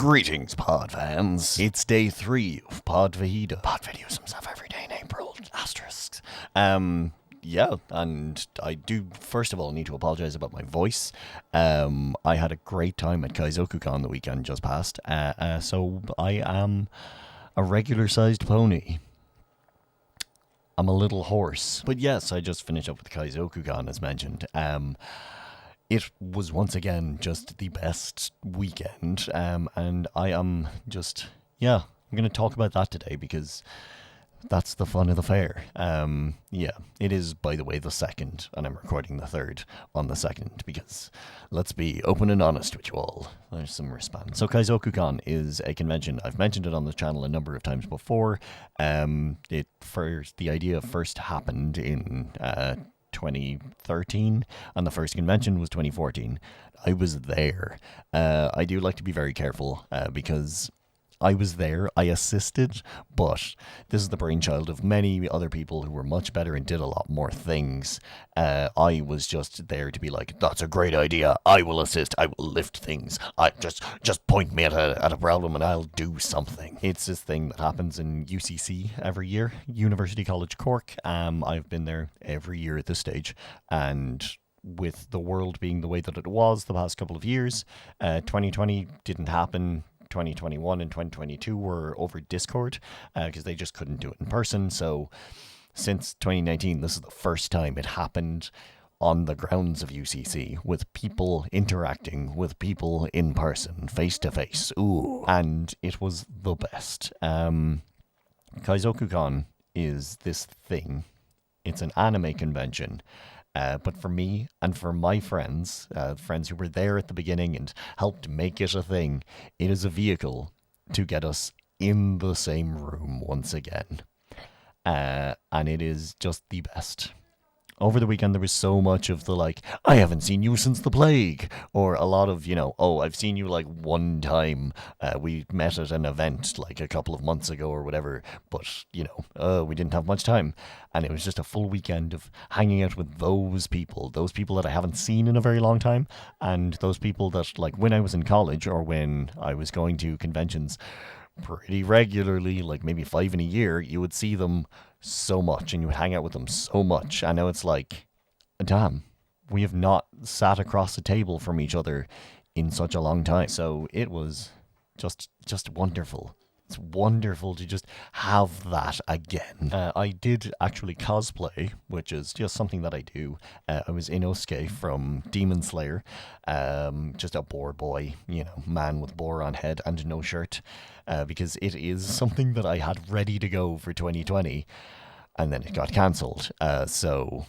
Greetings, pod fans. It's day 3 of Pod Vahida. Pod videos himself every day in April. Asterisks. Yeah, and I do, first of all, need to apologize about my voice. I had a great time at Kaizokucon the weekend just past, so I am a regular-sized pony. I'm a little hoarse. But yes, I just finished up with Kaizokucon, as mentioned. It was once again just the best weekend, and I am just, I'm going to talk about that today because that's the fun of the fair. It is, by the way, the 2nd, and I'm recording the 3rd on the 2nd because, let's be open and honest with you all, there's some wristbands. So Kaizokucon is a convention. I've mentioned it on the channel a number of times before. The idea first happened in 2013, and the first convention was 2014. I was there. I do like to be very careful because I was there, I assisted, but this is the brainchild of many other people who were much better and did a lot more things. I was just there to be like, that's a great idea, I will assist, I will lift things, I just point me at a problem and I'll do something. It's this thing that happens in UCC every year, University College Cork. I've been there every year at this stage, and with the world being the way that it was the past couple of years, 2020 didn't happen. 2021 and 2022 were over Discord because they just couldn't do it in person. So since 2019, this is the first time it happened on the grounds of UCC, with people interacting with people in person, face to face. Ooh, and it was the best. Kaizokucon is this thing. It's an anime convention. But for me and for my friends who were there at the beginning and helped make it a thing, it is a vehicle to get us in the same room once again. And it is just the best. Over the weekend, there was so much of the like, I haven't seen you since the plague. Or a lot of, I've seen you like one time. We met at an event like a couple of months ago or whatever. But, we didn't have much time. And it was just a full weekend of hanging out with those people that I haven't seen in a very long time. And those people that, like, when I was in college or when I was going to conventions pretty regularly, like maybe 5 in a year, you would see them so much and you would hang out with them so much. And now it's like, damn, we have not sat across a table from each other in such a long time. So it was just wonderful. It's wonderful to just have that again. I did actually cosplay, which is just something that I do. I was Inosuke from Demon Slayer, just a boar boy, man with boar on head and no shirt, because it is something that I had ready to go for 2020, and then it got cancelled. So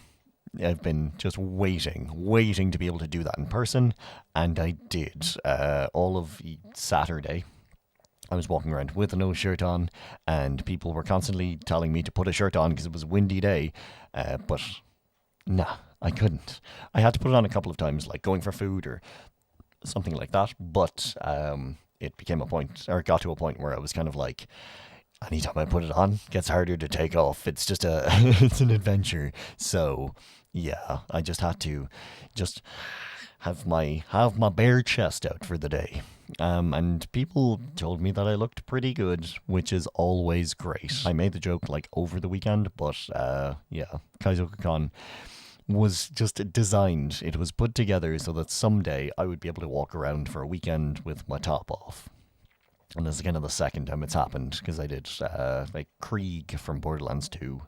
I've been just waiting to be able to do that in person, and I did. All of Saturday, I was walking around with no shirt on, and people were constantly telling me to put a shirt on because it was a windy day, but nah, I couldn't. I had to put it on a couple of times, like going for food or something like that, but it got to a point where I was kind of like, anytime I put it on, it gets harder to take off. It's just it's an adventure. So yeah, I just had to just have my bare chest out for the day. And people told me that I looked pretty good, which is always great. I made the joke like over the weekend, but Kaizokucon was just designed. It was put together so that someday I would be able to walk around for a weekend with my top off. And this is kind of the 2nd time it's happened, because I did like Krieg from Borderlands 2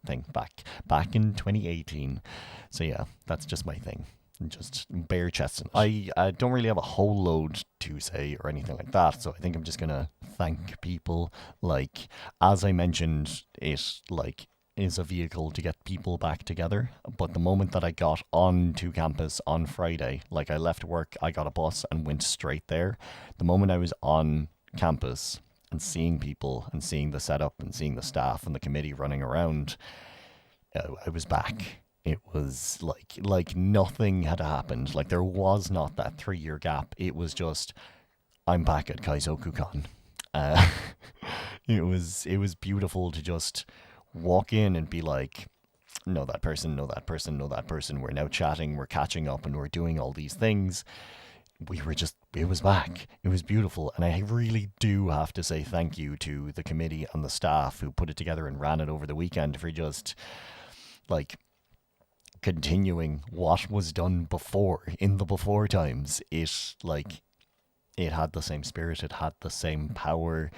thing back in 2018. So yeah, that's just my thing. Just bare chest. I don't really have a whole load to say or anything like that, so I think I'm just gonna thank people. Like, as I mentioned, it like is a vehicle to get people back together. But the moment that I got onto campus on Friday, like I left work, I got a bus and went straight there. The moment I was on campus and seeing people and seeing the setup and seeing the staff and the committee running around, I was back. It was like nothing had happened. Like there was not that 3-year gap. It was just, I'm back at Kaizokucon. It was beautiful to just walk in and be like, know that person, know that person, know that person. We're now chatting, we're catching up, and we're doing all these things. it was back. It was beautiful. And I really do have to say thank you to the committee and the staff who put it together and ran it over the weekend for just like continuing what was done before in the before times. It had the same spirit, it had the same power.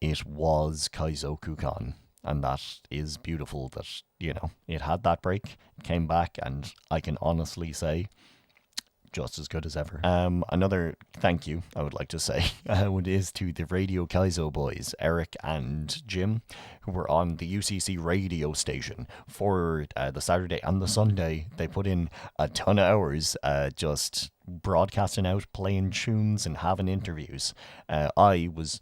It was Kaizokucon. And that is beautiful that, it had that break, came back, and I can honestly say just as good as ever. Another thank you I would like to say is to the Radio Kaizo boys, Eric and Jim, who were on the UCC radio station for the Saturday and the Sunday. They put in a ton of hours just broadcasting out, playing tunes and having interviews. I was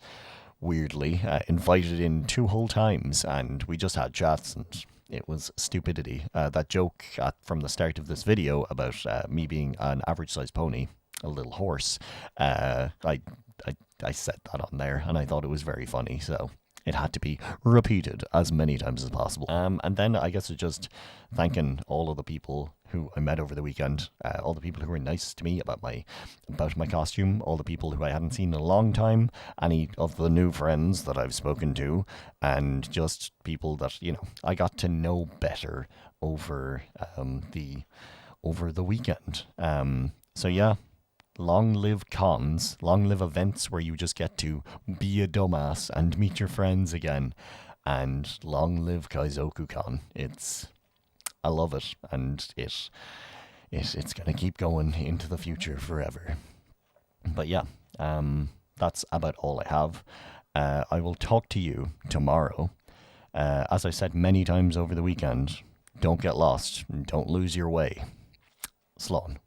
weirdly invited in 2 whole times, and we just had chats, and it was stupidity. That joke from the start of this video about me being an average-sized pony, a little horse, I said that on there, and I thought it was very funny, so it had to be repeated as many times as possible. And then I guess it's just thanking all of the people who I met over the weekend, all the people who were nice to me about my costume, all the people who I hadn't seen in a long time, any of the new friends that I've spoken to, and just people that I got to know better over the weekend. So yeah. Long live cons, long live events where you just get to be a dumbass and meet your friends again, and long live Kaizokucon. I love it, and it's gonna keep going into the future forever. But yeah, that's about all I have. I will talk to you tomorrow. As I said many times over the weekend, don't get lost, don't lose your way. Slán.